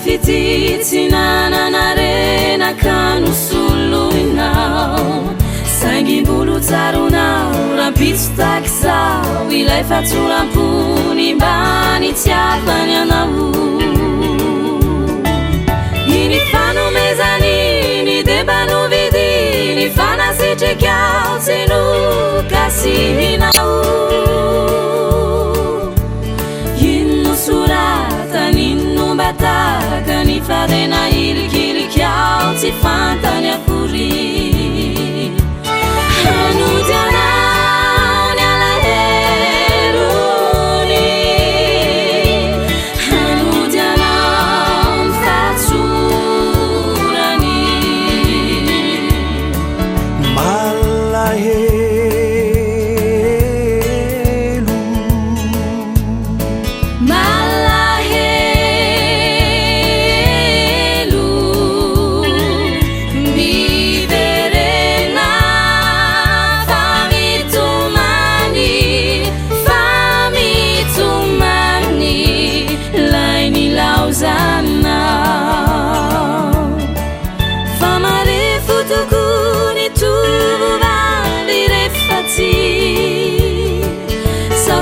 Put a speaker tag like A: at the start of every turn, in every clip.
A: fity tsy nananarena ka nosoloinao saingim-bolo tsaronao rampitso taky zao ilay fatsorampony mbany tsiavany anao iny fanomezaniny de mba novidiny fanasitrikao tsy nokasihinao ino soratany ino mbataka ny fadena ilikilikiao tsy fantany akory hanodianao ny alahelony hanodianao ny fatsorany
B: malahelo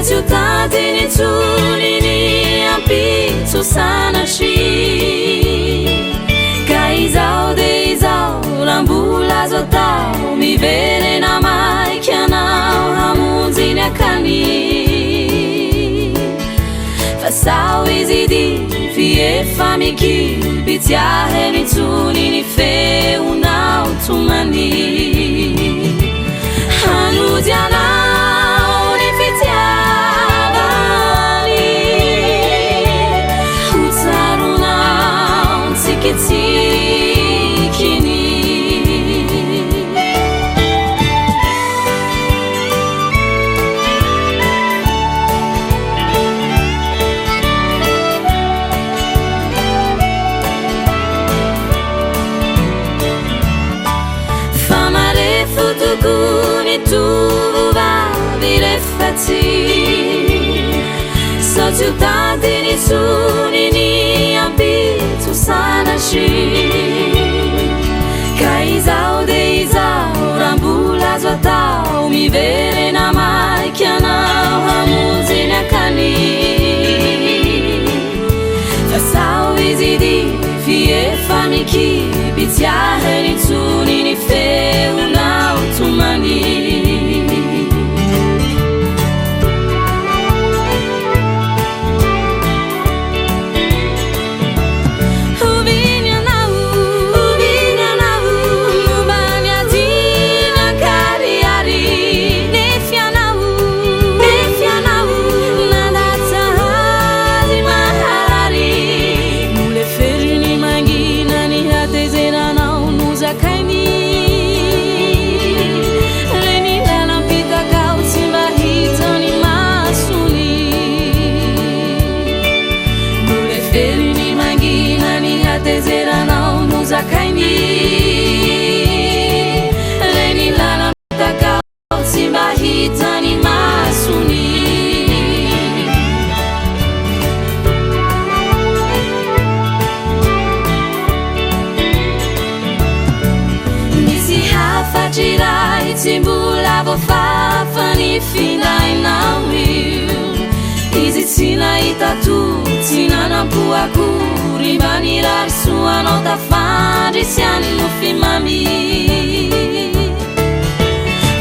A: ciutadini tsunini ampitso sanashi ka izao de izao lambola zotao miverena maiky anao hamonjiny akany fa sao izy divy efa mikipy tsy aheny tsuniny feonao tomany hanodianao ny fitiavany hotsaronao tsikitsikiny famare fotokony tovovavy rehefatsy sao ciutadiny tsuniny ampitso sanashi ka izao de izao rambola azo atao miverena maiky anao hamonjiny akany fa sao izy divy efa mikipy tsy aheny tsuniny feonao tomany reni lala takao tsy mba hitany masony misy hafatry ray tsy mbola voafafany finainao io izy tsy nahita to tsy nanampoakory mba nirary soanao tafandrisyany nofimamy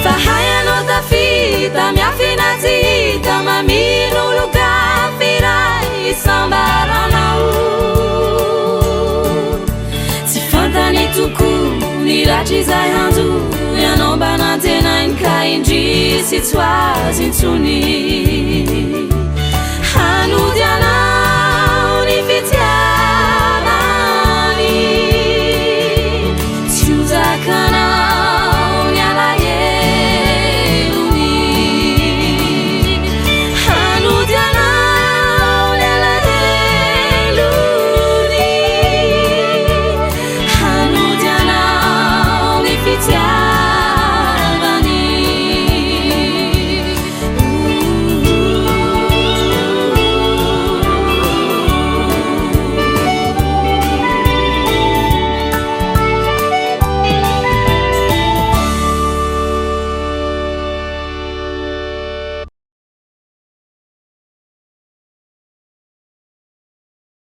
A: fa hay anao tafita miafinatsy hita maminolo kafiray sambaranao tsy fantany tokony ratry zay hanjo ianao mba nantenainy ka indrisy tsy ho azy intsony